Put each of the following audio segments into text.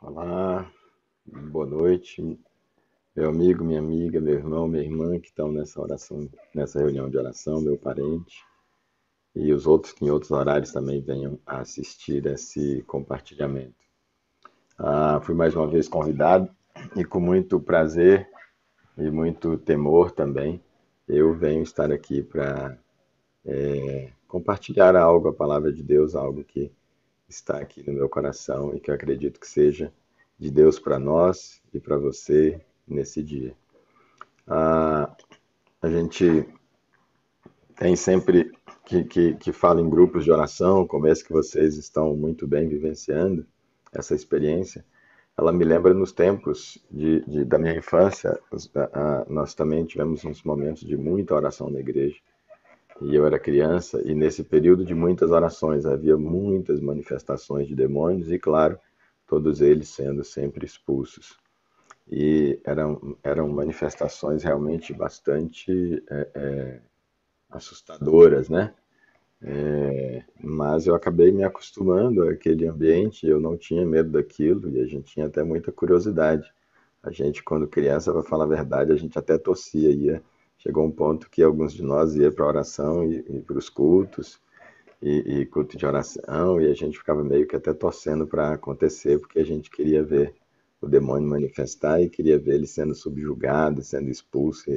Olá, boa noite, meu amigo, minha amiga, meu irmão, minha irmã que estão nessa oração, nessa reunião de oração, meu parente e os outros que em outros horários também venham a assistir esse compartilhamento. Fui mais uma vez convidado e com muito prazer e muito temor também, eu venho estar aqui para compartilhar algo, a palavra de Deus, algo que está aqui no meu coração e que eu acredito que seja de Deus para nós e para você nesse dia. Ah, a gente tem sempre que fala em grupos de oração, como esse que vocês estão muito bem vivenciando, essa experiência. Ela me lembra nos tempos da minha infância, nós também tivemos uns momentos de muita oração na igreja. E eu era criança, e nesse período de muitas orações havia muitas manifestações de demônios, e claro, todos eles sendo sempre expulsos. E eram manifestações realmente bastante assustadoras, né? Mas eu acabei me acostumando àquele ambiente, eu não tinha medo daquilo e a gente tinha até muita curiosidade. A gente, quando criança, para falar a verdade, a gente até tossia, chegou um ponto que alguns de nós ia para a oração e para os cultos e culto de oração e a gente ficava meio que até torcendo para acontecer, porque a gente queria ver o demônio manifestar e queria ver ele sendo subjugado, sendo expulso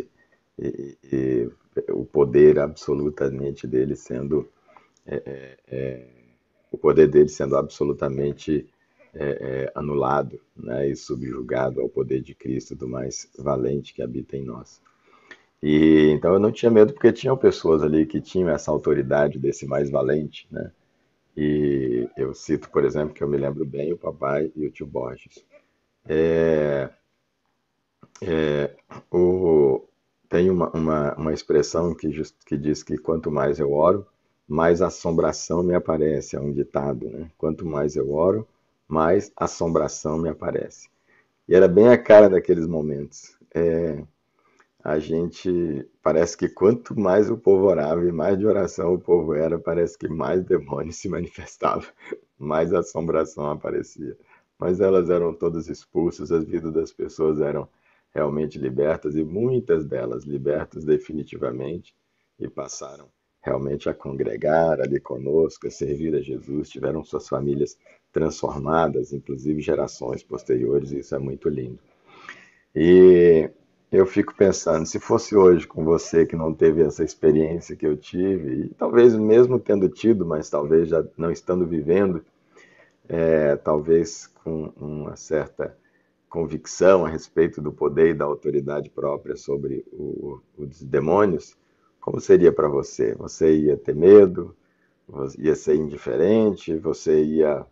e o poder absolutamente dele sendo o poder dele sendo absolutamente anulado, né, e subjugado ao poder de Cristo, do mais valente que habita em nós. E então eu não tinha medo porque tinham pessoas ali que tinham essa autoridade desse mais valente, né? E eu cito, por exemplo, que eu me lembro bem o papai e o tio Borges. O, tem uma expressão que diz que quanto mais eu oro, mais assombração me aparece. É um ditado, né? Quanto mais eu oro, mais assombração me aparece. E era bem a cara daqueles momentos. A gente parece que quanto mais o povo orava e mais de oração o povo era, parece que mais demônio se manifestava, mais assombração aparecia. Mas elas eram todas expulsas, as vidas das pessoas eram realmente libertas e muitas delas libertas definitivamente e passaram realmente a congregar ali conosco, a servir a Jesus, tiveram suas famílias transformadas, inclusive gerações posteriores, e isso é muito lindo. E eu fico pensando, se fosse hoje com você que não teve essa experiência que eu tive, e talvez mesmo tendo tido, mas talvez já não estando vivendo, talvez com uma certa convicção a respeito do poder e da autoridade própria sobre os demônios, como seria para você? Você ia ter medo? Ia ser indiferente? Você ia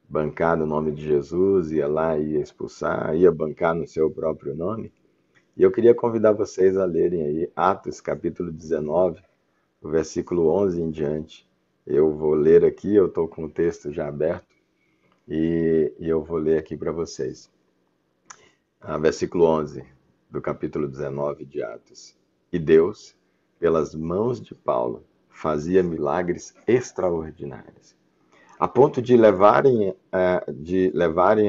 bancar no nome de Jesus? Ia lá e ia expulsar? Ia bancar no seu próprio nome? E eu queria convidar vocês a lerem aí Atos capítulo 19, o versículo 11 em diante. Eu vou ler aqui, eu estou com o texto já aberto e eu vou ler aqui para vocês. Versículo 11 do capítulo 19 de Atos. E Deus, pelas mãos de Paulo, fazia milagres extraordinários, a ponto de levarem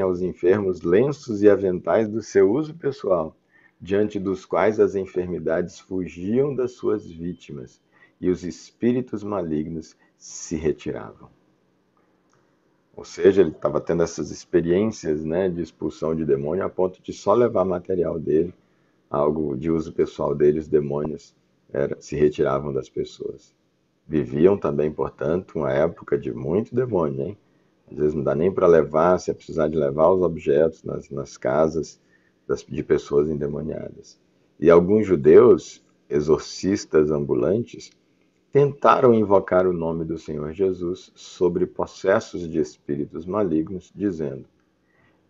aos enfermos lenços e aventais do seu uso pessoal, diante dos quais as enfermidades fugiam das suas vítimas e os espíritos malignos se retiravam. Ou seja, ele estava tendo essas experiências, né, de expulsão de demônio a ponto de só levar material dele, algo de uso pessoal dele, os demônios se retiravam das pessoas. Viviam também, portanto, uma época de muito demônio, hein? Às vezes não dá nem para levar, se é precisar de levar os objetos nas casas de pessoas endemoniadas. E alguns judeus, exorcistas ambulantes, tentaram invocar o nome do Senhor Jesus sobre possessos de espíritos malignos, dizendo: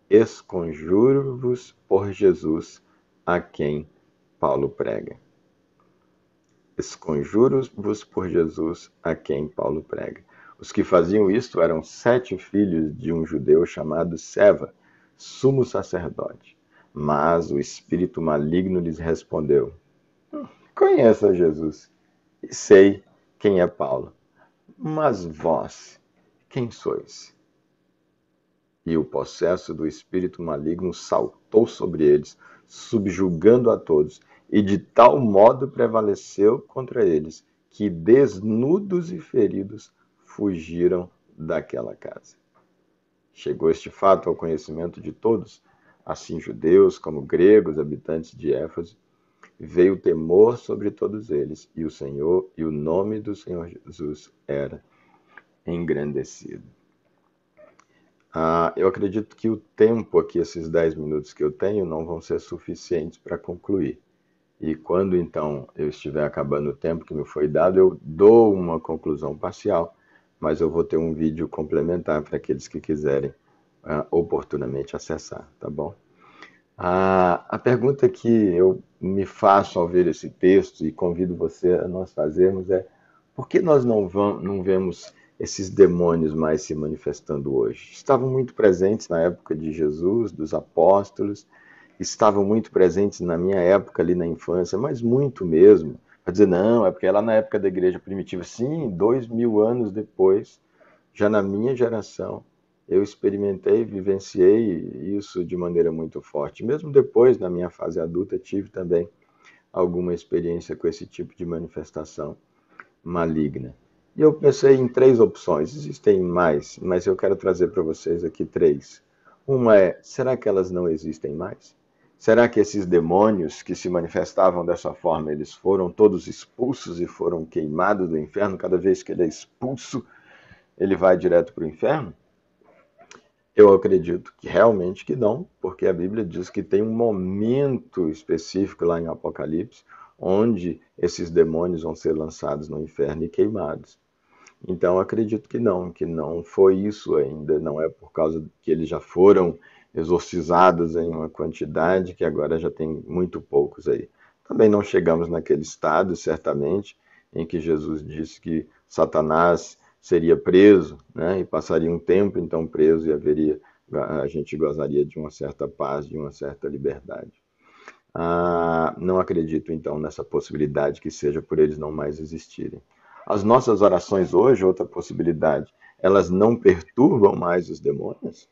Esconjuro-vos por Jesus, a quem Paulo prega. Esconjuro-vos por Jesus, a quem Paulo prega. Os que faziam isto eram 7 filhos de um judeu chamado Seva, sumo sacerdote. Mas o espírito maligno lhes respondeu: Conheço a Jesus e sei quem é Paulo, mas vós, quem sois? E o possesso do espírito maligno saltou sobre eles, subjugando a todos, e de tal modo prevaleceu contra eles, que desnudos e feridos fugiram daquela casa. Chegou este fato ao conhecimento de todos, assim judeus como gregos, habitantes de Éfeso. Veio temor sobre todos eles, e o Senhor e o nome do Senhor Jesus era engrandecido. Eu acredito que o tempo aqui, esses 10 minutos que eu tenho, não vão ser suficientes para concluir. E quando então eu estiver acabando o tempo que me foi dado, eu dou uma conclusão parcial, mas eu vou ter um vídeo complementar para aqueles que quiserem oportunamente acessar, tá bom? A pergunta que eu me faço ao ver esse texto e convido você a nós fazermos é: por que nós não vemos esses demônios mais se manifestando hoje? Estavam muito presentes na época de Jesus, dos apóstolos, estavam muito presentes na minha época ali na infância, mas muito mesmo. Para dizer, não, é porque é lá na época da igreja primitiva. Sim, 2000 anos depois, já na minha geração, eu experimentei, vivenciei isso de maneira muito forte. Mesmo depois, na minha fase adulta, tive também alguma experiência com esse tipo de manifestação maligna. E eu pensei em três opções. Existem mais, mas eu quero trazer para vocês aqui três. Uma é: será que elas não existem mais? Será que esses demônios que se manifestavam dessa forma, eles foram todos expulsos e foram queimados do inferno? Cada vez que ele é expulso, ele vai direto para o inferno? Eu acredito que realmente que não, porque a Bíblia diz que tem um momento específico lá em Apocalipse, onde esses demônios vão ser lançados no inferno e queimados. Então acredito que não foi isso ainda, não é por causa que eles já foram exorcizados em uma quantidade que agora já tem muito poucos aí. Também não chegamos naquele estado, certamente, em que Jesus disse que Satanás seria preso, né, e passaria um tempo então preso e a gente gozaria de uma certa paz, de uma certa liberdade. Não acredito então nessa possibilidade que seja por eles não mais existirem. As nossas orações hoje, outra possibilidade, elas não perturbam mais os demônios?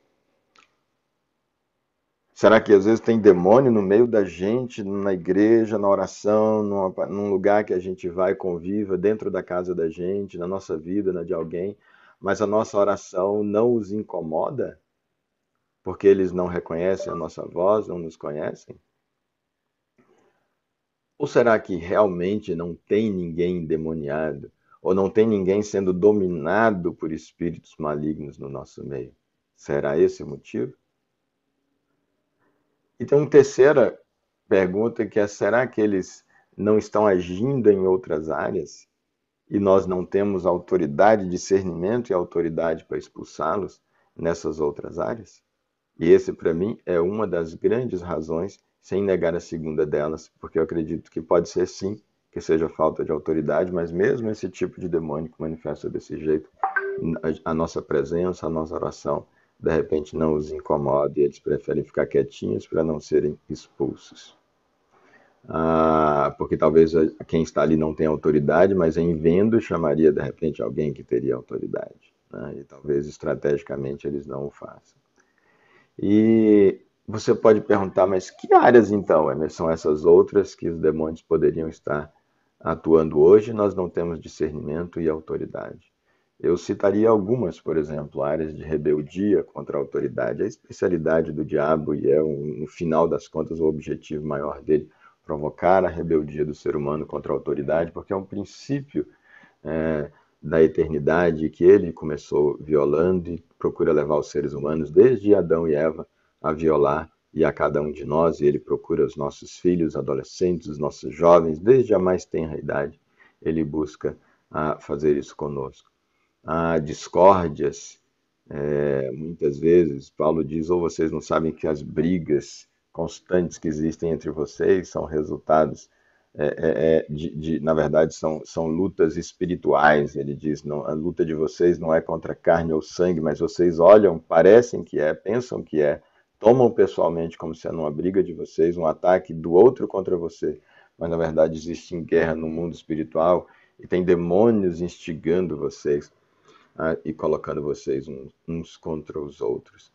Será que às vezes tem demônio no meio da gente, na igreja, na oração, num lugar que a gente vai, conviva, dentro da casa da gente, na nossa vida, na de alguém, mas a nossa oração não os incomoda? Porque eles não reconhecem a nossa voz, não nos conhecem? Ou será que realmente não tem ninguém endemoniado? Ou não tem ninguém sendo dominado por espíritos malignos no nosso meio? Será esse o motivo? E tem uma terceira pergunta que é: será que eles não estão agindo em outras áreas e nós não temos autoridade, discernimento e autoridade para expulsá-los nessas outras áreas? E esse, para mim, é uma das grandes razões, sem negar a segunda delas, porque eu acredito que pode ser sim que seja falta de autoridade, mas mesmo esse tipo de demônio que manifesta desse jeito, a nossa presença, a nossa oração, de repente não os incomoda e eles preferem ficar quietinhos para não serem expulsos. Porque talvez quem está ali não tenha autoridade, mas em vendo chamaria de repente alguém que teria autoridade, né? E talvez estrategicamente eles não o façam. E você pode perguntar, mas que áreas então, Emerson, são essas outras que os demônios poderiam estar atuando hoje e nós não temos discernimento e autoridade? Eu citaria algumas, por exemplo, áreas de rebeldia contra a autoridade, a especialidade do diabo e no final das contas, o objetivo maior dele, provocar a rebeldia do ser humano contra a autoridade, porque é um princípio é, da eternidade que ele começou violando e procura levar os seres humanos, desde Adão e Eva, a violar, e a cada um de nós, e ele procura os nossos filhos, adolescentes, os nossos jovens, desde a mais tenra idade, ele busca fazer isso conosco. Há discórdias, muitas vezes, Paulo diz: ou vocês não sabem que as brigas constantes que existem entre vocês são resultados na verdade, são lutas espirituais. Ele diz: não, a luta de vocês não é contra carne ou sangue, mas vocês olham, parecem que é, pensam que é, tomam pessoalmente como sendo uma briga de vocês, um ataque do outro contra você, mas na verdade existe guerra no mundo espiritual e tem demônios instigando vocês e colocando vocês uns contra os outros.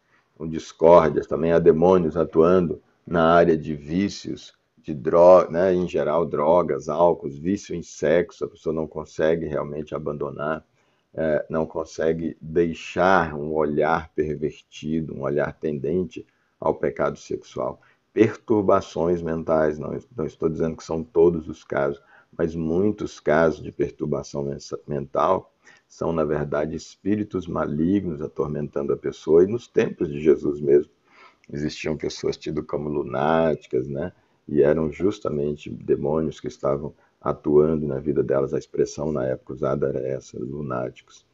discórdias, também há demônios atuando na área de vícios, de droga, né, em geral drogas, álcool, vício em sexo, a pessoa não consegue realmente abandonar, não consegue deixar um olhar pervertido, um olhar tendente ao pecado sexual. Perturbações mentais, não estou dizendo que são todos os casos, mas muitos casos de perturbação mental são, na verdade, espíritos malignos atormentando a pessoa. E nos tempos de Jesus mesmo, existiam pessoas tidas como lunáticas, né? E eram justamente demônios que estavam atuando na vida delas. A expressão na época usada era essa, lunáticos.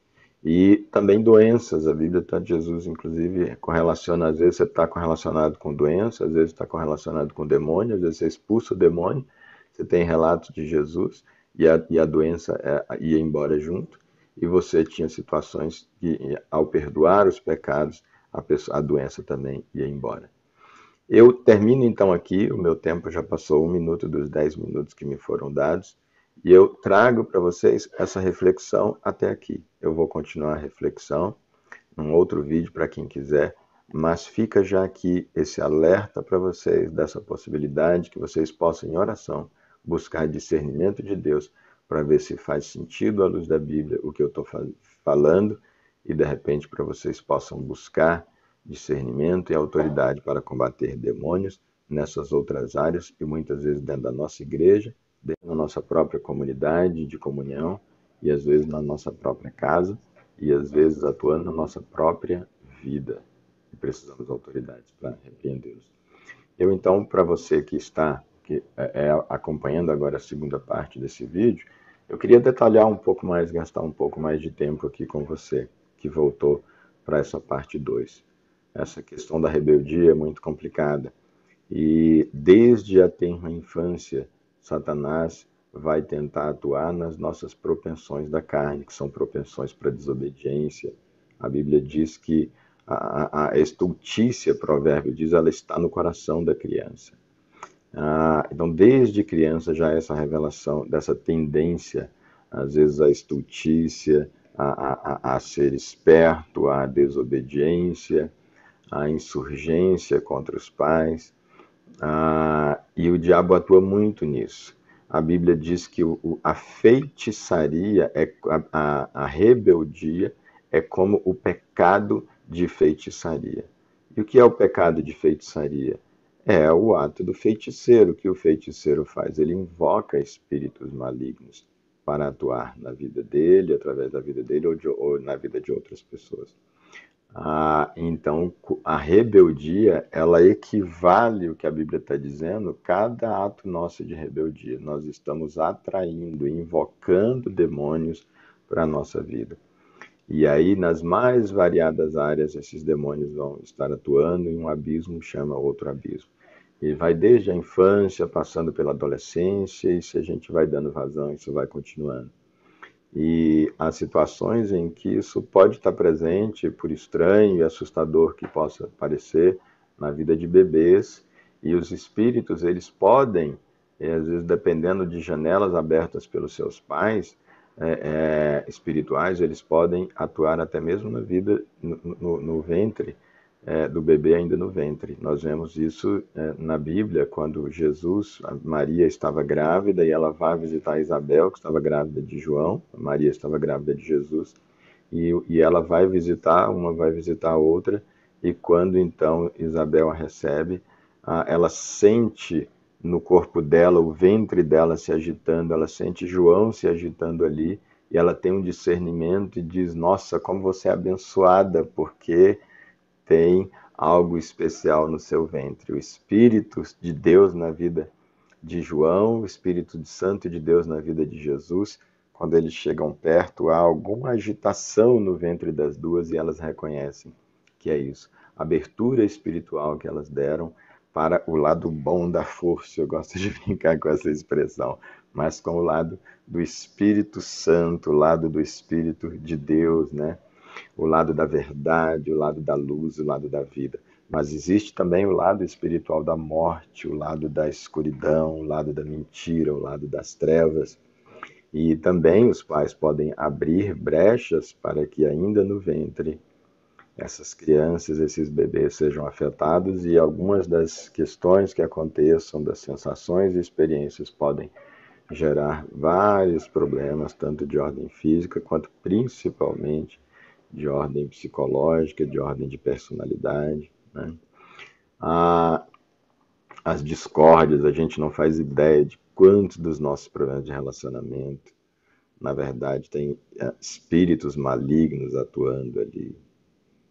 E também doenças, a Bíblia de Jesus, inclusive, correlaciona, às vezes você está correlacionado com doença, às vezes está correlacionado com demônio, às vezes você expulsa o demônio, você tem relatos de Jesus e a doença ia embora junto, e você tinha situações que, ao perdoar os pecados, a doença também ia embora. Eu termino então aqui, o meu tempo já passou 1 minuto dos 10 minutos que me foram dados, e eu trago para vocês essa reflexão até aqui. Eu vou continuar a reflexão num outro vídeo para quem quiser, mas fica já aqui esse alerta para vocês dessa possibilidade que vocês possam, em oração, buscar discernimento de Deus para ver se faz sentido à luz da Bíblia o que eu estou falando e, de repente, para vocês possam buscar discernimento e autoridade para combater demônios nessas outras áreas e muitas vezes dentro da nossa igreja, dentro da nossa própria comunidade de comunhão e às vezes na nossa própria casa e às vezes atuando na nossa própria vida. E precisamos de autoridades para repreendê-los. Eu então, para você que está acompanhando agora a segunda parte desse vídeo, eu queria detalhar um pouco mais, gastar um pouco mais de tempo aqui com você, que voltou para essa parte 2. Essa questão da rebeldia é muito complicada. E desde a tenra infância, Satanás vai tentar atuar nas nossas propensões da carne, que são propensões para desobediência. A Bíblia diz que a estultícia, provérbio diz, ela está no coração da criança. Então, desde criança já essa revelação dessa tendência, às vezes a estultícia, a ser esperto, a desobediência, a insurgência contra os pais, e o diabo atua muito nisso. A Bíblia diz que a feitiçaria, a rebeldia, é como o pecado de feitiçaria. E o que é o pecado de feitiçaria? É o ato do feiticeiro. O que o feiticeiro faz? Ele invoca espíritos malignos para atuar na vida dele, através da vida dele ou na vida de outras pessoas. Então, a rebeldia, ela equivale ao que a Bíblia está dizendo, cada ato nosso de rebeldia. Nós estamos atraindo, invocando demônios para a nossa vida. E aí, nas mais variadas áreas, esses demônios vão estar atuando e um abismo chama outro abismo. E vai desde a infância, passando pela adolescência, e se a gente vai dando vazão, isso vai continuando. E há situações em que isso pode estar presente, por estranho e assustador que possa parecer, na vida de bebês, e os espíritos, eles podem, às vezes dependendo de janelas abertas pelos seus pais, espirituais, eles podem atuar até mesmo na vida, no ventre, do bebê ainda no ventre. Nós vemos isso na Bíblia, quando Maria estava grávida e ela vai visitar Isabel, que estava grávida de João, Maria estava grávida de Jesus, e ela vai visitar, uma vai visitar a outra, e quando então Isabel a recebe, ela sente no corpo dela, o ventre dela se agitando, ela sente João se agitando ali, e ela tem um discernimento e diz, nossa, como você é abençoada, porque tem algo especial no seu ventre. O Espírito de Deus na vida de João, o Espírito Santo de Deus na vida de Jesus, quando eles chegam perto, há alguma agitação no ventre das duas e elas reconhecem que é isso. A abertura espiritual que elas deram para o lado bom da força, eu gosto de brincar com essa expressão, mas com o lado do Espírito Santo, o lado do Espírito de Deus, né? O lado da verdade, o lado da luz, o lado da vida. Mas existe também o lado espiritual da morte, o lado da escuridão, o lado da mentira, o lado das trevas. E também os pais podem abrir brechas para que ainda no ventre essas crianças, esses bebês sejam afetados e algumas das questões que aconteçam, das sensações e experiências podem gerar vários problemas, tanto de ordem física quanto principalmente de ordem psicológica, de ordem de personalidade, né? A, as discórdias, a gente não faz ideia de quantos dos nossos problemas de relacionamento, na verdade, tem espíritos malignos atuando ali.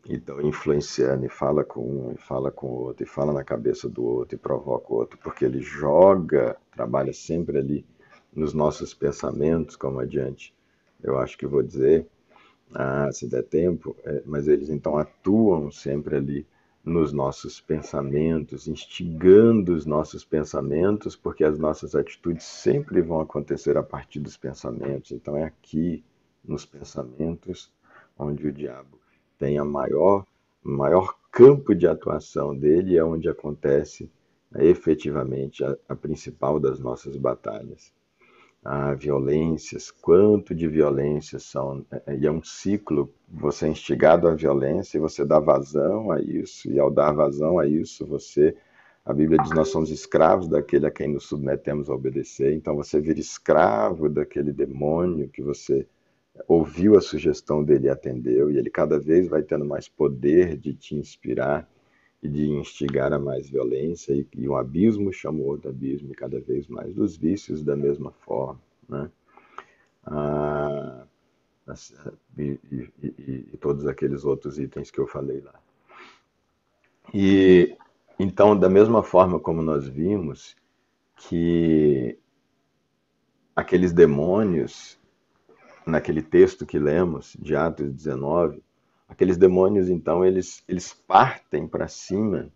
Então, influenciando, e fala com um, e fala com o outro, e fala na cabeça do outro, e provoca o outro, porque ele joga, trabalha sempre ali nos nossos pensamentos, como adiante eu acho que vou dizer, se der tempo, mas eles então atuam sempre ali nos nossos pensamentos, instigando os nossos pensamentos, porque as nossas atitudes sempre vão acontecer a partir dos pensamentos. Então é aqui, nos pensamentos, onde o diabo tem maior campo de atuação dele, é onde acontece efetivamente a principal das nossas batalhas. Violências, quanto de violências são, e é um ciclo, você é instigado à violência e você dá vazão a isso, e ao dar vazão a isso, a Bíblia diz, nós somos escravos daquele a quem nos submetemos a obedecer, então você vira escravo daquele demônio que você ouviu a sugestão dele e atendeu, e ele cada vez vai tendo mais poder de te inspirar e de instigar a mais violência, e um abismo chama o outro abismo, e cada vez mais dos vícios da mesma forma, né? Ah, e todos aqueles outros itens que eu falei lá. E então, da mesma forma como nós vimos que aqueles demônios, naquele texto que lemos, de Atos 19, aqueles demônios, então, eles partem para cima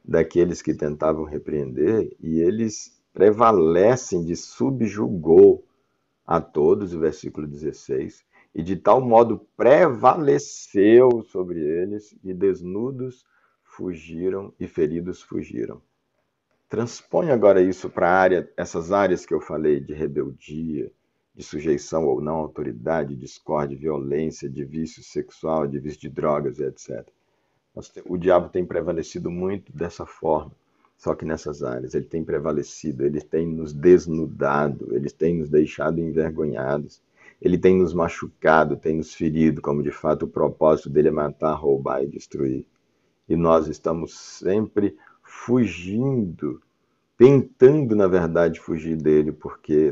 daqueles que tentavam repreender, e eles prevalecem de subjugou a todos, o versículo 16, e de tal modo prevaleceu sobre eles, e desnudos fugiram e feridos fugiram. Transpõe agora isso para essas áreas que eu falei de rebeldia, de sujeição ou não à autoridade, discórdia, violência, de vício sexual, de vício de drogas, etc. O diabo tem prevalecido muito dessa forma, só que nessas áreas ele tem prevalecido, ele tem nos desnudado, ele tem nos deixado envergonhados, ele tem nos machucado, tem nos ferido, como de fato o propósito dele é matar, roubar e destruir. E nós estamos sempre fugindo, tentando, na verdade, fugir dele, porque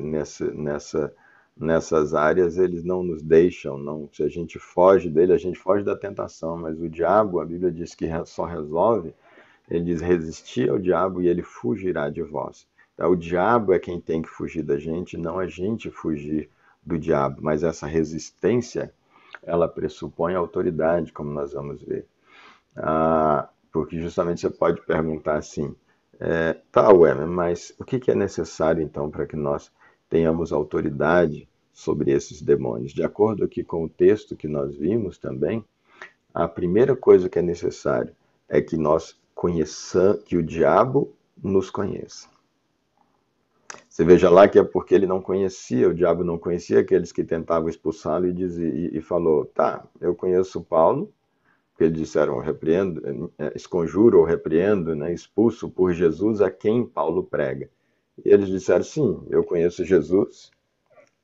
nessas áreas eles não nos deixam, não. Se a gente foge dele, a gente foge da tentação, mas o diabo, a Bíblia diz que só resolve, ele diz resistir ao diabo e ele fugirá de vós. Então, o diabo é quem tem que fugir da gente, não a gente fugir do diabo, mas essa resistência, ela pressupõe autoridade, como nós vamos ver. Porque justamente você pode perguntar assim, tá, Wemer, mas o que é necessário então para que nós tenhamos autoridade sobre esses demônios? De acordo aqui com o texto que nós vimos também, a primeira coisa que é necessário é que nós conheçamos, que o diabo nos conheça. Você veja lá que é porque ele não conhecia, o diabo não conhecia aqueles que tentavam expulsá-lo e falou, tá, eu conheço Paulo, que eles disseram, repreendo, esconjuro ou repreendo, né, expulso por Jesus a quem Paulo prega. E eles disseram, sim, eu conheço Jesus.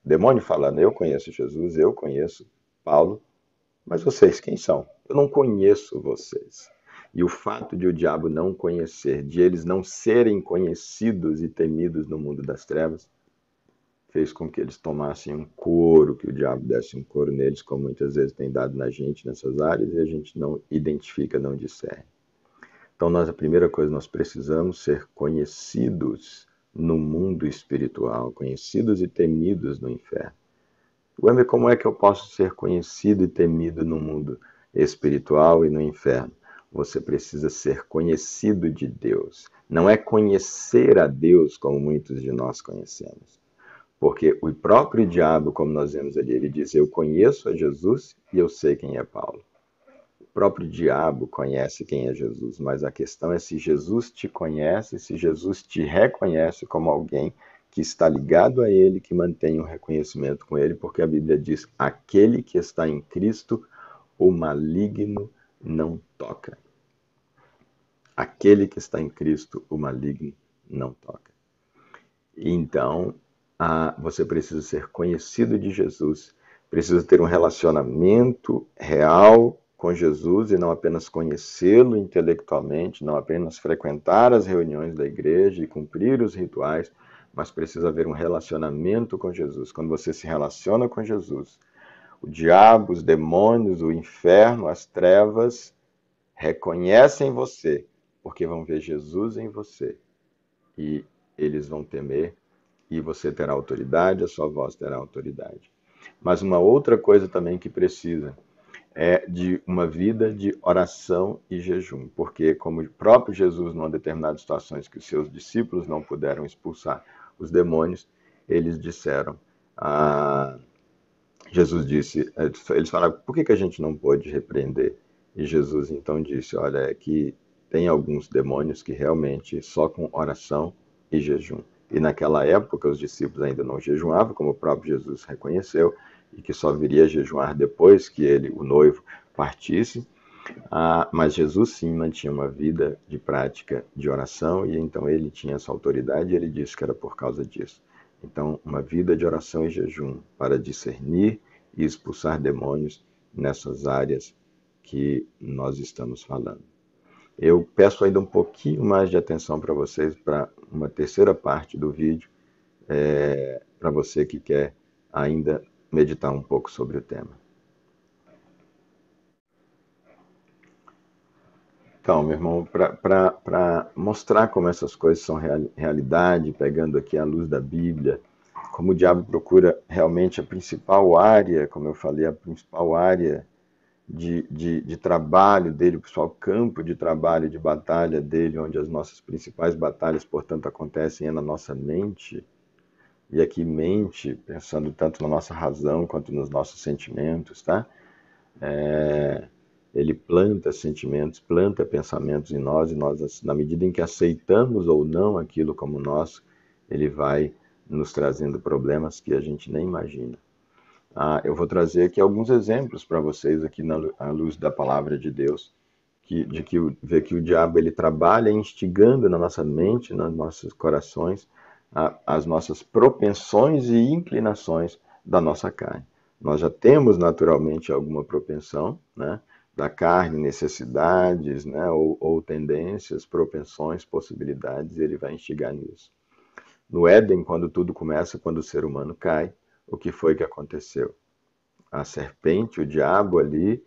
Demônio falando, eu conheço Jesus, eu conheço Paulo, mas vocês quem são? Eu não conheço vocês. E o fato de o diabo não conhecer, de eles não serem conhecidos e temidos no mundo das trevas, fez com que eles tomassem um couro, que o diabo desse um couro neles, como muitas vezes tem dado na gente nessas áreas, e a gente não identifica, não discerne. Então, a primeira coisa, nós precisamos ser conhecidos no mundo espiritual, conhecidos e temidos no inferno. Wemer, como é que eu posso ser conhecido e temido no mundo espiritual e no inferno? Você precisa ser conhecido de Deus. Não é conhecer a Deus como muitos de nós conhecemos. Porque o próprio diabo, como nós vemos ali, ele diz, eu conheço a Jesus e eu sei quem é Paulo. O próprio diabo conhece quem é Jesus, mas a questão é se Jesus te conhece, se Jesus te reconhece como alguém que está ligado a ele, que mantém um reconhecimento com ele, porque a Bíblia diz, aquele que está em Cristo, o maligno não toca. Aquele que está em Cristo, o maligno não toca. Então, você precisa ser conhecido de Jesus, precisa ter um relacionamento real com Jesus e não apenas conhecê-lo intelectualmente, não apenas frequentar as reuniões da igreja e cumprir os rituais, mas precisa haver um relacionamento com Jesus. Quando você se relaciona com Jesus, o diabo, os demônios, o inferno, as trevas reconhecem você, porque vão ver Jesus em você e eles vão temer e você terá autoridade, a sua voz terá autoridade. Mas uma outra coisa também que precisa é de uma vida de oração e jejum, porque como o próprio Jesus, em determinadas situações que os seus discípulos não puderam expulsar os demônios, eles disseram, Jesus disse, eles falaram, por que a gente não pôde repreender? E Jesus então disse, olha, é que tem alguns demônios que realmente só com oração e jejum. E naquela época os discípulos ainda não jejuavam, como o próprio Jesus reconheceu, e que só viria a jejuar depois que ele, o noivo, partisse. Mas Jesus sim mantinha uma vida de prática de oração, e então ele tinha essa autoridade e ele disse que era por causa disso. Então, uma vida de oração e jejum para discernir e expulsar demônios nessas áreas que nós estamos falando. Eu peço ainda um pouquinho mais de atenção para vocês para uma terceira parte do vídeo, para você que quer ainda meditar um pouco sobre o tema. Então, meu irmão, para mostrar como essas coisas são realidade, pegando aqui a luz da Bíblia, como o diabo procura realmente a principal área, como eu falei, a principal área de trabalho dele, o principal campo de trabalho, de batalha dele, onde as nossas principais batalhas, portanto, acontecem é na nossa mente. E aqui mente, pensando tanto na nossa razão quanto nos nossos sentimentos, tá? Ele planta sentimentos, planta pensamentos em nós, e nós, na medida em que aceitamos ou não aquilo como nosso, ele vai nos trazendo problemas que a gente nem imagina. Eu vou trazer aqui alguns exemplos para vocês aqui à luz da palavra de Deus, ver que o diabo ele trabalha instigando na nossa mente, nos nossos corações, as nossas propensões e inclinações da nossa carne. Nós já temos naturalmente alguma propensão, né, da carne, necessidades, né, ou tendências, propensões, possibilidades, e ele vai instigar nisso. No Éden, quando tudo começa, quando o ser humano cai, o que foi que aconteceu? A serpente, o diabo ali,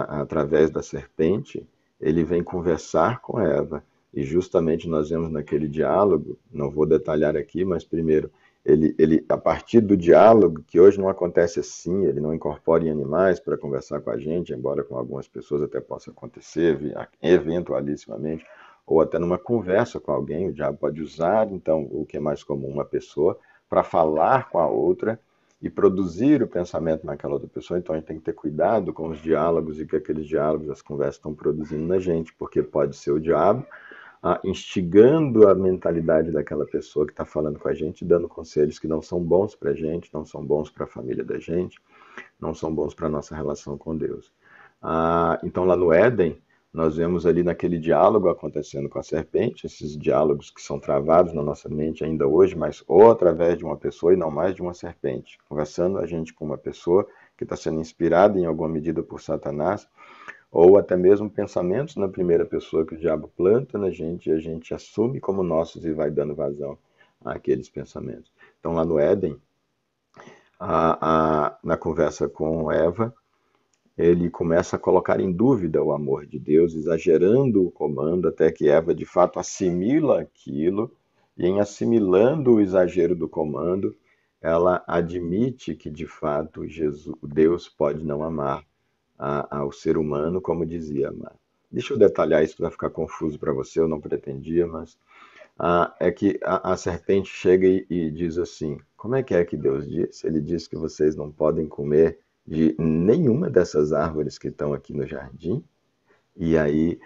através da serpente, ele vem conversar com Eva. E justamente nós vemos naquele diálogo, não vou detalhar aqui, mas primeiro, a partir do diálogo, que hoje não acontece assim, ele não incorpora em animais para conversar com a gente, embora com algumas pessoas até possa acontecer, eventualissimamente, ou até numa conversa com alguém, o diabo pode usar, então, o que é mais comum, uma pessoa, para falar com a outra e produzir o pensamento naquela outra pessoa. Então a gente tem que ter cuidado com os diálogos e que aqueles diálogos, as conversas estão produzindo na gente, porque pode ser o diabo instigando a mentalidade daquela pessoa que está falando com a gente, dando conselhos que não são bons para a gente, não são bons para a família da gente, não são bons para a nossa relação com Deus. Então lá no Éden, nós vemos ali naquele diálogo acontecendo com a serpente, esses diálogos que são travados na nossa mente ainda hoje, mas ou através de uma pessoa e não mais de uma serpente. Conversando a gente com uma pessoa que está sendo inspirada em alguma medida por Satanás, ou até mesmo pensamentos na primeira pessoa que o diabo planta na gente e a gente assume como nossos e vai dando vazão àqueles pensamentos. Então lá no Éden, na conversa com Eva, ele começa a colocar em dúvida o amor de Deus, exagerando o comando, até que Eva de fato assimila aquilo, e em assimilando o exagero do comando, ela admite que de fato Deus pode não amar ao ser humano como dizia amar. Deixa eu detalhar isso, vai ficar confuso para você, eu não pretendia, mas é que a serpente chega e diz assim, como é que Deus disse? Ele diz que vocês não podem comer de nenhuma dessas árvores que estão aqui no jardim, e aí,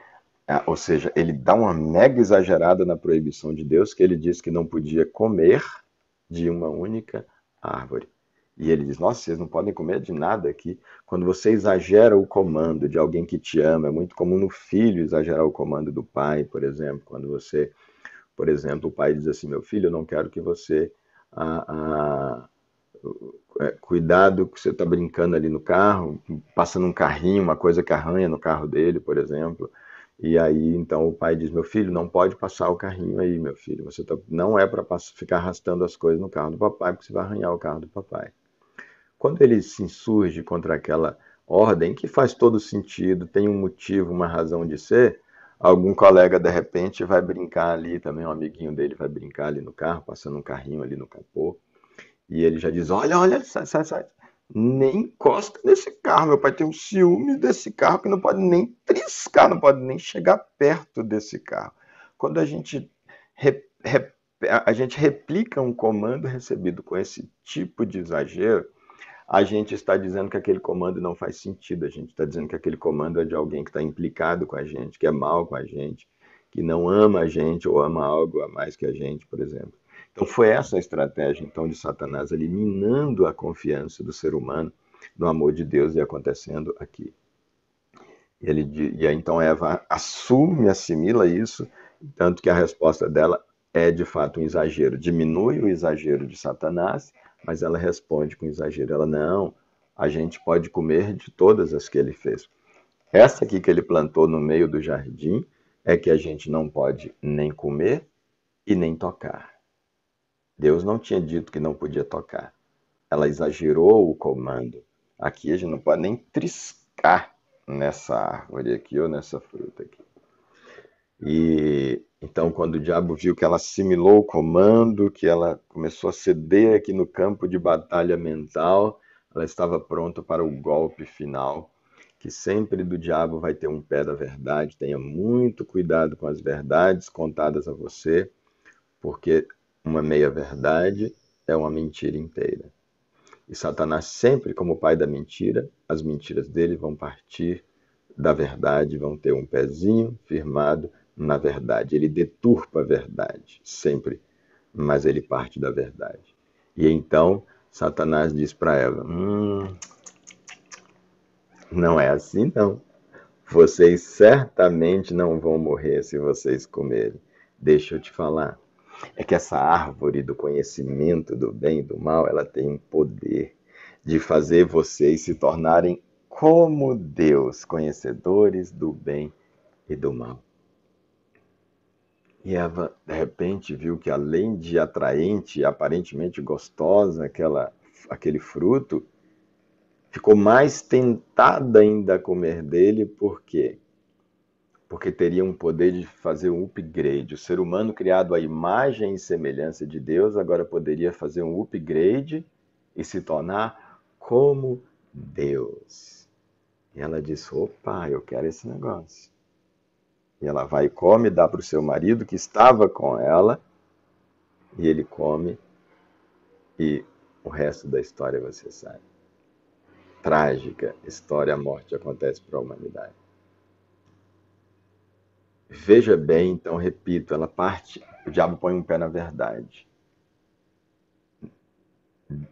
ou seja, ele dá uma mega exagerada na proibição de Deus, que ele diz que não podia comer de uma única árvore. E ele diz: nossa, vocês não podem comer de nada aqui. Quando você exagera o comando de alguém que te ama, é muito comum no filho exagerar o comando do pai, por exemplo. Quando você, por exemplo, o pai diz assim: meu filho, eu não quero que você cuidado que você está brincando ali no carro, passando um carrinho, uma coisa que arranha no carro dele, por exemplo. E aí, então, o pai diz: meu filho, não pode passar o carrinho aí, meu filho. Não é para ficar arrastando as coisas no carro do papai, porque você vai arranhar o carro do papai. Quando ele se insurge contra aquela ordem, que faz todo sentido, tem um motivo, uma razão de ser, algum colega, de repente, vai brincar ali, também um amiguinho dele vai brincar ali no carro, passando um carrinho ali no capô, e ele já diz: olha, olha, sai, sai, sai. Nem encosta nesse carro. Meu pai tem um ciúme desse carro que não pode nem triscar, não pode nem chegar perto desse carro. Quando a gente replica um comando recebido com esse tipo de exagero, a gente está dizendo que aquele comando não faz sentido. A gente está dizendo que aquele comando é de alguém que está implicado com a gente, que é mal com a gente, que não ama a gente ou ama algo a mais que a gente, por exemplo. Então foi essa a estratégia então de Satanás, eliminando a confiança do ser humano no amor de Deus e acontecendo aqui. E aí então Eva assume, assimila isso, tanto que a resposta dela é de fato um exagero. Diminui o exagero de Satanás, mas ela responde com exagero. Ela: não, a gente pode comer de todas as que ele fez. Essa aqui que ele plantou no meio do jardim é que a gente não pode nem comer e nem tocar. Deus não tinha dito que não podia tocar. Ela exagerou o comando. Aqui a gente não pode nem triscar nessa árvore aqui ou nessa fruta aqui. E então, quando o diabo viu que ela assimilou o comando, que ela começou a ceder aqui no campo de batalha mental, ela estava pronta para o golpe final, que sempre do diabo vai ter um pé da verdade. Tenha muito cuidado com as verdades contadas a você, porque uma meia-verdade é uma mentira inteira. E Satanás, sempre como pai da mentira, as mentiras dele vão partir da verdade, vão ter um pezinho firmado na verdade. Ele deturpa a verdade, sempre, mas ele parte da verdade. E então Satanás diz para Eva: não é assim não. Vocês certamente não vão morrer se vocês comerem. Deixa eu te falar. É que essa árvore do conhecimento do bem e do mal, ela tem um poder de fazer vocês se tornarem como Deus, conhecedores do bem e do mal. E Eva, de repente, viu que além de atraente e aparentemente gostosa aquele fruto, ficou mais tentada ainda a comer dele, por quê? Porque teria um poder de fazer um upgrade. O ser humano criado à imagem e semelhança de Deus agora poderia fazer um upgrade e se tornar como Deus. E ela disse: opa, eu quero esse negócio. E ela vai e come, dá para o seu marido que estava com ela, e ele come, e o resto da história você sabe. Trágica história, a morte acontece para a humanidade. Veja bem, então, repito, ela parte, o diabo põe um pé na verdade.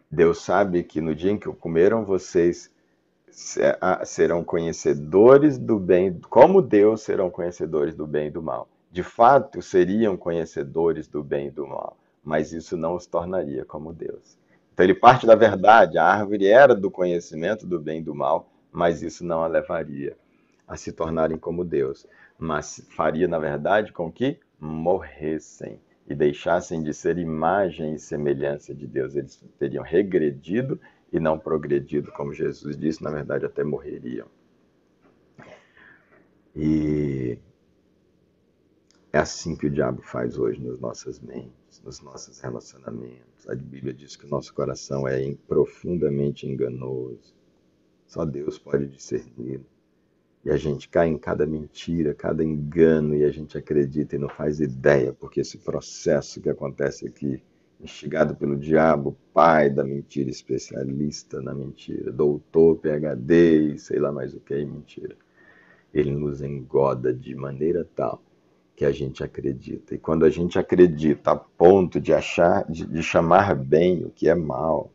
Deus sabe que no dia em que o comeram, vocês serão conhecedores do bem, como Deus serão conhecedores do bem e do mal. De fato, seriam conhecedores do bem e do mal, mas isso não os tornaria como Deus. Então ele parte da verdade, a árvore era do conhecimento do bem e do mal, mas isso não a levaria a se tornarem como Deus, mas faria, na verdade, com que morressem e deixassem de ser imagem e semelhança de Deus. Eles teriam regredido e não progredido, como Jesus disse, na verdade até morreriam. E é assim que o diabo faz hoje nas nossas mentes, nos nossos relacionamentos. A Bíblia diz que o nosso coração é profundamente enganoso. Só Deus pode discernir. E a gente cai em cada mentira, cada engano, e a gente acredita e não faz ideia, porque esse processo que acontece aqui, instigado pelo diabo, pai da mentira, especialista na mentira, doutor, PhD, e sei lá mais o que é mentira, ele nos engoda de maneira tal que a gente acredita. E quando a gente acredita a ponto de chamar bem o que é mal,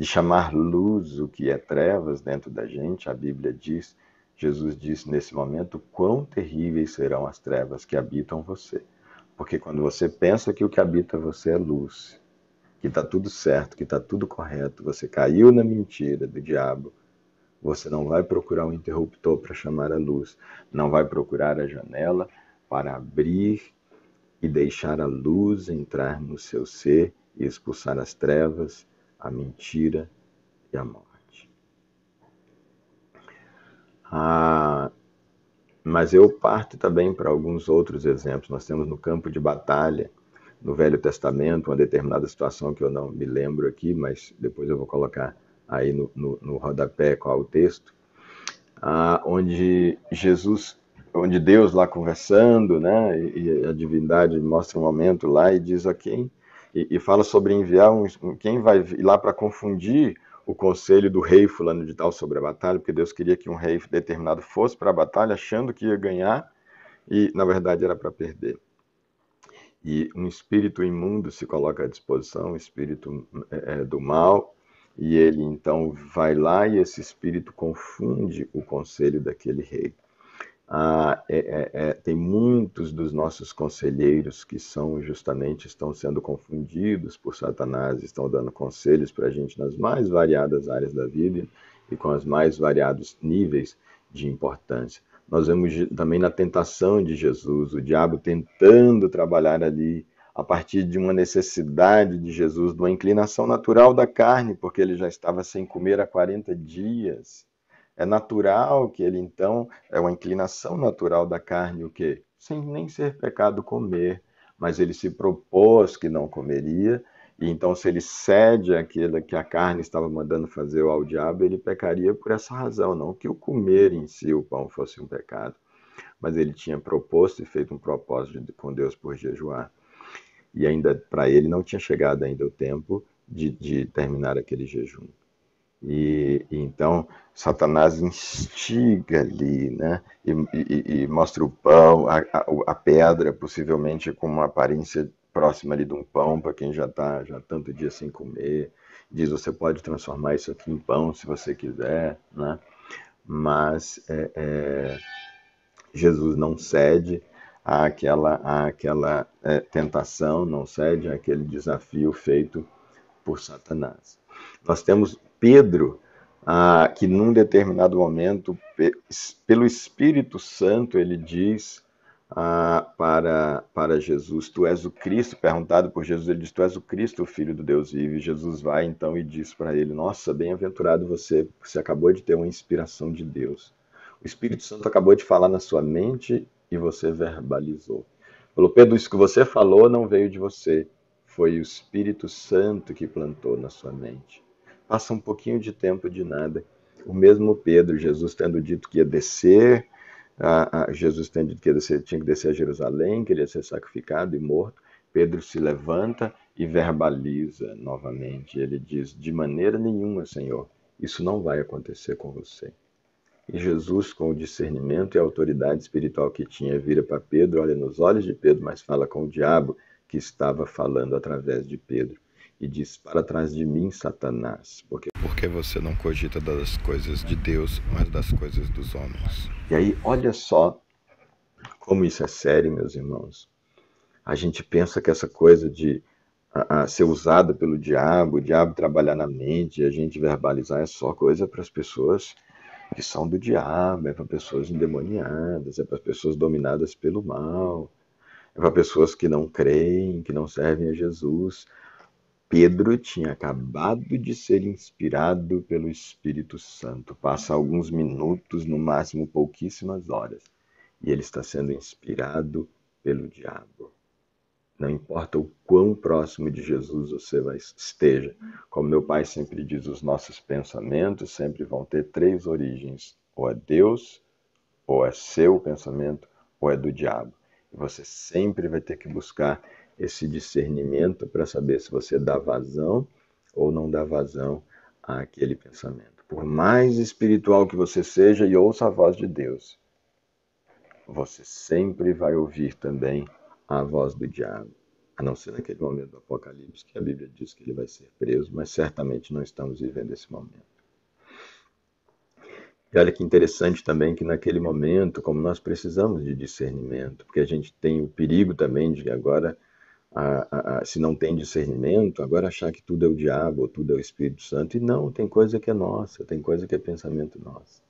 de chamar luz o que é trevas dentro da gente. A Bíblia diz, Jesus disse nesse momento, quão terríveis serão as trevas que habitam você. Porque quando você pensa que o que habita você é luz, que está tudo certo, que está tudo correto, você caiu na mentira do diabo, você não vai procurar um interruptor para chamar a luz, não vai procurar a janela para abrir e deixar a luz entrar no seu ser e expulsar as trevas, a mentira e a morte. Mas eu parto também para alguns outros exemplos. Nós temos no campo de batalha, no Velho Testamento, uma determinada situação que eu não me lembro aqui, mas depois eu vou colocar aí no rodapé qual o texto, onde Deus lá conversando, né, e a divindade mostra um momento lá e diz a quem, e fala sobre enviar quem vai ir lá para confundir o conselho do rei fulano de tal sobre a batalha, porque Deus queria que um rei determinado fosse para a batalha achando que ia ganhar e na verdade era para perder. E um espírito imundo se coloca à disposição, um espírito do mal, e ele então vai lá e esse espírito confunde o conselho daquele rei. Tem muitos dos nossos conselheiros que estão sendo confundidos por Satanás, estão dando conselhos para a gente nas mais variadas áreas da vida e com os mais variados níveis de importância. Nós vemos também na tentação de Jesus, o diabo tentando trabalhar ali a partir de uma necessidade de Jesus, de uma inclinação natural da carne, porque ele já estava sem comer há 40 dias. É natural que ele, então, é uma inclinação natural da carne, o quê? Sem nem ser pecado comer, mas ele se propôs que não comeria, e então se ele cede àquilo que a carne estava mandando fazer ao diabo, ele pecaria por essa razão, não que o comer em si, o pão, fosse um pecado, mas ele tinha proposto e feito um propósito com Deus por jejuar. E ainda, para ele, não tinha chegado ainda o tempo de terminar aquele jejum. E então Satanás instiga ali, né? E mostra o pão, a pedra, possivelmente com uma aparência próxima ali de um pão, para quem já está já tanto dia sem comer. Diz, você pode transformar isso aqui em pão se você quiser, né? Mas Jesus não cede àquela tentação, não cede àquele desafio feito por Satanás. Nós temos Pedro, que num determinado momento, pelo Espírito Santo, ele diz para Jesus, tu és o Cristo, perguntado por Jesus, ele diz, tu és o Cristo, o Filho do Deus vivo. E Jesus vai então e diz para ele, nossa, bem-aventurado você acabou de ter uma inspiração de Deus. O Espírito Santo acabou de falar na sua mente e você verbalizou. Falou, Pedro, isso que você falou não veio de você, foi o Espírito Santo que plantou na sua mente. Passa um pouquinho de tempo de nada. O mesmo Pedro, Jesus tendo dito que ia descer, Jesus tendo dito que tinha que descer a Jerusalém, que ele ia ser sacrificado e morto, Pedro se levanta e verbaliza novamente. Ele diz, de maneira nenhuma, Senhor, isso não vai acontecer com você. E Jesus, com o discernimento e a autoridade espiritual que tinha, vira para Pedro, olha nos olhos de Pedro, mas fala com o diabo que estava falando através de Pedro. E diz, para trás de mim, Satanás, porque você não cogita das coisas de Deus, mas das coisas dos homens. E aí, olha só como isso é sério, meus irmãos. A gente pensa que essa coisa de ser usada pelo diabo, o diabo trabalhar na mente, a gente verbalizar é só coisa para as pessoas que são do diabo, é para pessoas endemoniadas, é para pessoas dominadas pelo mal, é para pessoas que não creem, que não servem a Jesus. Pedro tinha acabado de ser inspirado pelo Espírito Santo. Passa alguns minutos, no máximo pouquíssimas horas, e ele está sendo inspirado pelo diabo. Não importa o quão próximo de Jesus você esteja. Como meu pai sempre diz, os nossos pensamentos sempre vão ter 3 origens. Ou é Deus, ou é seu pensamento, ou é do diabo. E você sempre vai ter que buscar esse discernimento para saber se você dá vazão ou não dá vazão àquele pensamento. Por mais espiritual que você seja e ouça a voz de Deus, você sempre vai ouvir também a voz do diabo. A não ser naquele momento do Apocalipse que a Bíblia diz que ele vai ser preso, mas certamente não estamos vivendo esse momento. E olha que interessante também que naquele momento, como nós precisamos de discernimento, porque a gente tem o perigo também de agora, se não tem discernimento, agora achar que tudo é o diabo ou tudo é o Espírito Santo. E não, tem coisa que é nossa, tem coisa que é pensamento nosso.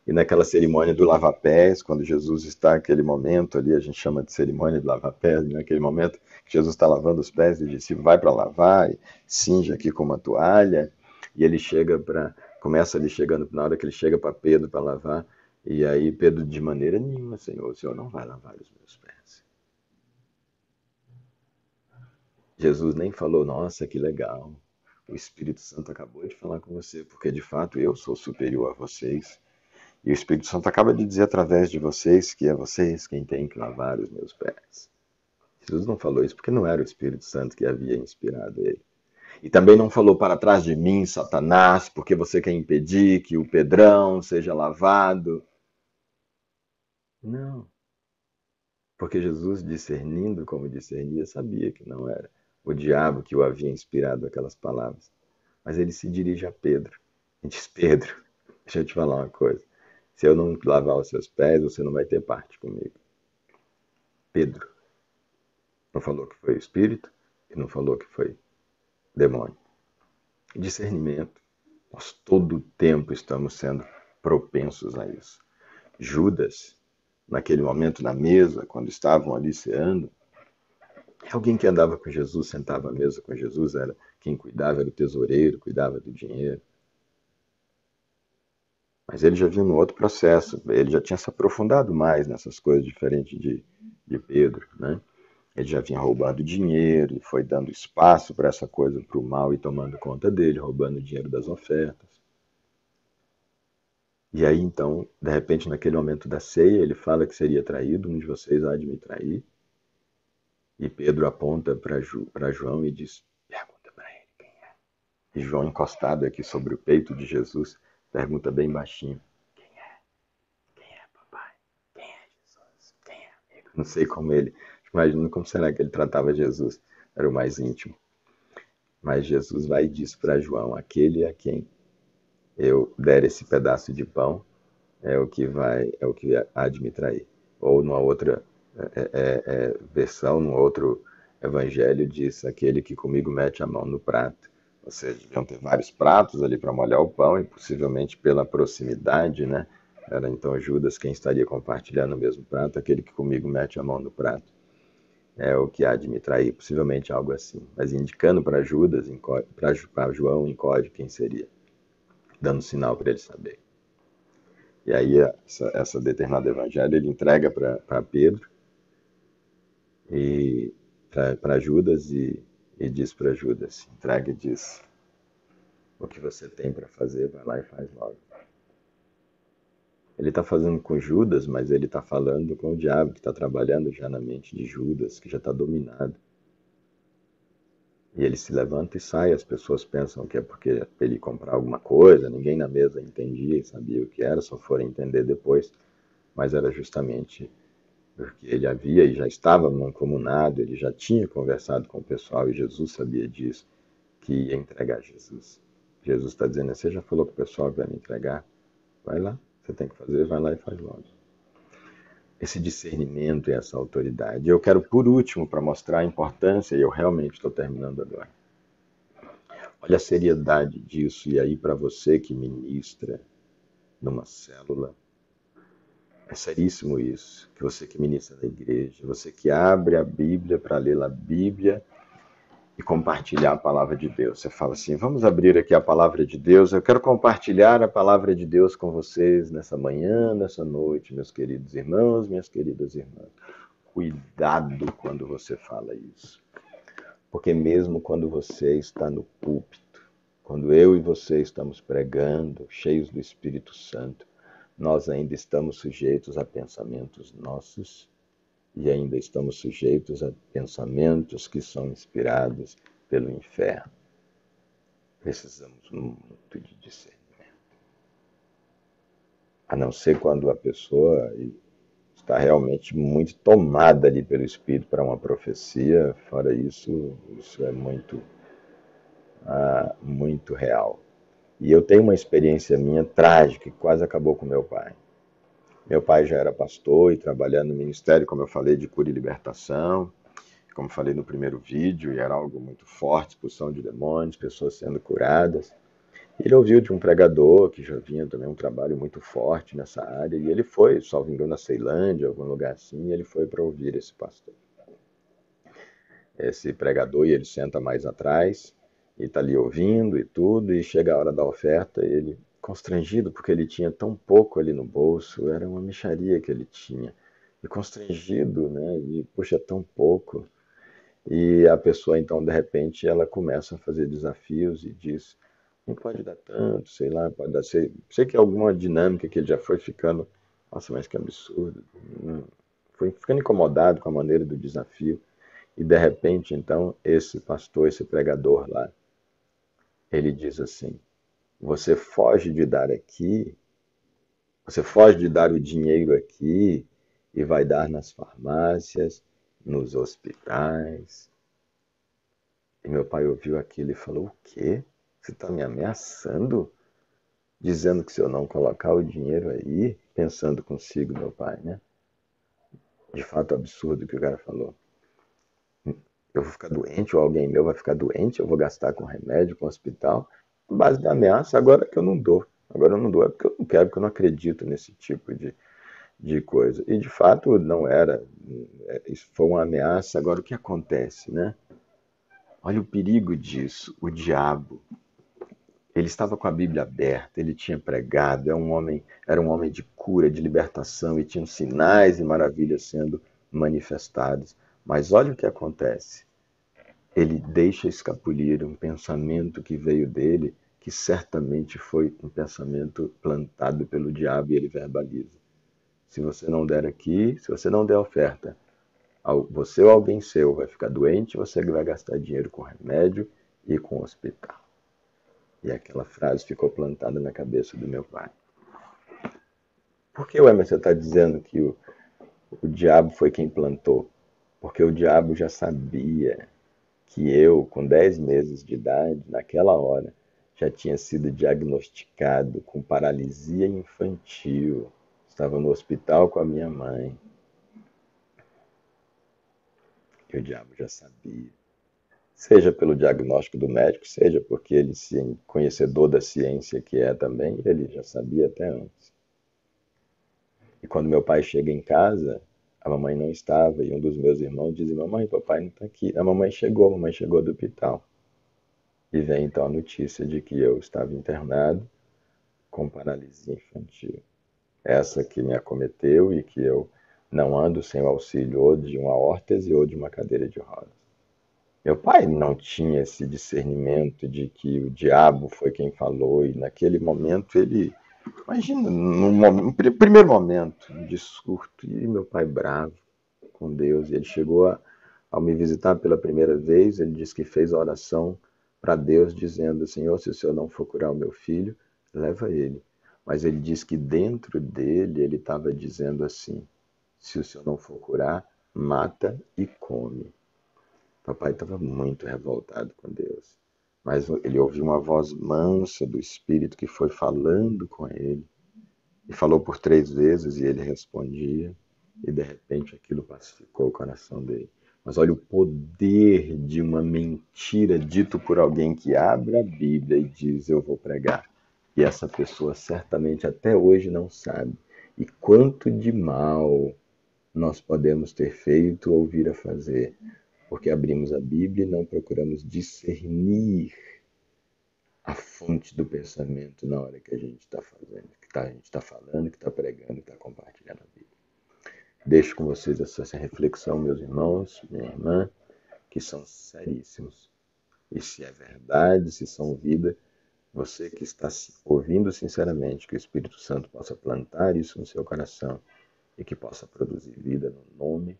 E naquela cerimônia do lava-pés, quando Jesus está naquele momento ali, a gente chama de cerimônia de lava-pés, naquele momento que Jesus está lavando os pés, ele disse, vai para lavar, e cinge aqui com uma toalha, e ele chega para, começa ali chegando, na hora que ele chega para Pedro para lavar, e aí Pedro, de maneira nenhuma, Senhor, o Senhor não vai lavar os meus pés. Jesus nem falou, nossa, que legal, o Espírito Santo acabou de falar com você, porque de fato eu sou superior a vocês. E o Espírito Santo acaba de dizer através de vocês que é vocês quem tem que lavar os meus pés. Jesus não falou isso porque não era o Espírito Santo que havia inspirado ele. E também não falou para trás de mim, Satanás, porque você quer impedir que o Pedrão seja lavado. Não, porque Jesus, discernindo como discernia, sabia que não era o diabo que o havia inspirado aquelas palavras. Mas ele se dirige a Pedro e diz, Pedro, deixa eu te falar uma coisa. Se eu não lavar os seus pés, você não vai ter parte comigo. Pedro. Não falou que foi espírito e não falou que foi demônio. Discernimento. Nós todo o tempo estamos sendo propensos a isso. Judas, naquele momento na mesa, quando estavam ali ceando, alguém que andava com Jesus, sentava à mesa com Jesus, era quem cuidava, era o tesoureiro, cuidava do dinheiro. Mas ele já vinha num outro processo, ele já tinha se aprofundado mais nessas coisas, diferente de Pedro, né? Ele já vinha roubando dinheiro e foi dando espaço para essa coisa, para o mal e tomando conta dele, roubando o dinheiro das ofertas. E aí então, de repente, naquele momento da ceia, ele fala que seria traído, um de vocês há de me trair. E Pedro aponta para João e diz, pergunta para ele quem é. E João, encostado aqui sobre o peito de Jesus, pergunta bem baixinho, quem é? Quem é, papai? Quem é Jesus? Quem é, amigo? Não sei como ele, imagino como será que ele tratava Jesus, era o mais íntimo. Mas Jesus vai e diz para João, aquele a quem eu der esse pedaço de pão é o que há de me trair. Ou numa outra versão, num outro evangelho, diz aquele que comigo mete a mão no prato. Ou seja, deviam ter vários pratos ali para molhar o pão e possivelmente pela proximidade, né? Era então Judas quem estaria compartilhando o mesmo prato, aquele que comigo mete a mão no prato. É o que há de me trair, possivelmente algo assim. Mas indicando para Judas, para João em código quem seria, dando sinal para ele saber. E aí essa determinada evangelho ele entrega para Pedro e para Judas e diz para Judas, entrega e diz, o que você tem para fazer, vai lá e faz logo. Ele está fazendo com Judas, mas ele está falando com o diabo que está trabalhando já na mente de Judas, que já está dominado. E ele se levanta e sai, as pessoas pensam que é porque ele comprar alguma coisa, ninguém na mesa entendia e sabia o que era, só foram entender depois, mas era justamente porque ele havia e já estava mancomunado, ele já tinha conversado com o pessoal e Jesus sabia disso, que ia entregar Jesus. Jesus está dizendo, você já falou para o pessoal que vai me entregar? Vai lá, você tem que fazer, vai lá e faz logo. Esse discernimento e essa autoridade. Eu quero, por último, para mostrar a importância, e eu realmente estou terminando agora, olha a seriedade disso, e aí para você que ministra numa célula, é seríssimo isso, que você que ministra na igreja, você que abre a Bíblia para ler a Bíblia e compartilhar a palavra de Deus. Você fala assim, vamos abrir aqui a palavra de Deus, eu quero compartilhar a palavra de Deus com vocês nessa manhã, nessa noite, meus queridos irmãos, minhas queridas irmãs. Cuidado quando você fala isso, porque mesmo quando você está no púlpito, quando eu e você estamos pregando, cheios do Espírito Santo, nós ainda estamos sujeitos a pensamentos nossos e ainda estamos sujeitos a pensamentos que são inspirados pelo inferno. Precisamos muito de discernimento. A não ser quando a pessoa, está realmente muito tomada ali pelo Espírito para uma profecia. Fora isso, isso é muito real. E eu tenho uma experiência minha trágica que quase acabou com meu pai. Meu pai já era pastor e trabalhando no ministério, como eu falei, de cura e libertação, como falei no primeiro vídeo, e era algo muito forte, expulsão de demônios, pessoas sendo curadas. Ele ouviu de um pregador que já vinha também um trabalho muito forte nessa área, e ele foi, salvo engano, na Ceilândia, algum lugar assim, e ele foi para ouvir esse pastor, esse pregador, e ele senta mais atrás, e está ali ouvindo e tudo, e chega a hora da oferta, ele constrangido, porque ele tinha tão pouco ali no bolso, era uma mixaria que ele tinha, e constrangido, né, e puxa, tão pouco, e a pessoa então, de repente, ela começa a fazer desafios e diz, não pode dar tanto, sei lá, pode dar, sei que é alguma dinâmica que ele já foi ficando, nossa, mas que absurdo, foi ficando incomodado com a maneira do desafio, e de repente, então, esse pastor, esse pregador lá, ele diz assim: você foge de dar aqui, você foge de dar o dinheiro aqui e vai dar nas farmácias, nos hospitais. E meu pai ouviu aquilo e falou: o quê? Você está me ameaçando? Dizendo que se eu não colocar o dinheiro aí, pensando consigo, meu pai, né? De fato, absurdo o que o cara falou. Eu vou ficar doente, ou alguém meu vai ficar doente, eu vou gastar com remédio, com hospital. A base da ameaça, agora que eu não dou. Agora eu não dou, é porque eu não quero, porque eu não acredito nesse tipo de coisa. E de fato não era. Isso foi uma ameaça. Agora o que acontece, né? Olha o perigo disso. O diabo, ele estava com a Bíblia aberta, ele tinha pregado, era um homem de cura, de libertação, e tinha sinais e maravilhas sendo manifestados. Mas olha o que acontece. Ele deixa escapulir um pensamento que veio dele, que certamente foi um pensamento plantado pelo diabo, e ele verbaliza. Se você não der aqui, se você não der oferta, você ou alguém seu vai ficar doente, você vai gastar dinheiro com remédio e com hospital. E aquela frase ficou plantada na cabeça do meu pai. Por que o Emerson está dizendo que o diabo foi quem plantou? Porque o diabo já sabia que eu, com 10 meses de idade, naquela hora, já tinha sido diagnosticado com paralisia infantil. Estava no hospital com a minha mãe. E o diabo já sabia. Seja pelo diagnóstico do médico, seja porque ele, conhecedor da ciência que é também, ele já sabia até antes. E quando meu pai chega em casa, a mamãe não estava, e um dos meus irmãos diz, mamãe, papai não está aqui. A mamãe chegou do hospital. E vem então a notícia de que eu estava internado com paralisia infantil. Essa que me acometeu e que eu não ando sem o auxílio ou de uma órtese ou de uma cadeira de rodas. Meu pai não tinha esse discernimento de que o diabo foi quem falou, e naquele momento ele, imagina, no primeiro momento de surto, e meu pai bravo com Deus, e ele chegou ao me visitar pela primeira vez, ele disse que fez a oração para Deus, dizendo, Senhor, se o Senhor não for curar o meu filho, leva ele. Mas ele disse que dentro dele, ele estava dizendo assim, se o Senhor não for curar, mata e come. Papai estava muito revoltado com Deus, mas ele ouviu uma voz mansa do Espírito que foi falando com ele, e falou por 3 vezes e ele respondia, e de repente aquilo pacificou o coração dele. Mas olha o poder de uma mentira dito por alguém que abre a Bíblia e diz, eu vou pregar. E essa pessoa certamente até hoje não sabe. E quanto de mal nós podemos ter feito ou vir a fazer, porque abrimos a Bíblia e não procuramos discernir a fonte do pensamento na hora que a gente está fazendo, a gente está falando, que está pregando, que está compartilhando a Bíblia. Deixo com vocês essa reflexão, meus irmãos, minha irmã, que são seríssimos. E se é verdade, se são vida, você que está se ouvindo sinceramente, que o Espírito Santo possa plantar isso no seu coração e que possa produzir vida no nome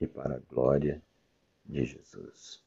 e para a glória de Jesus.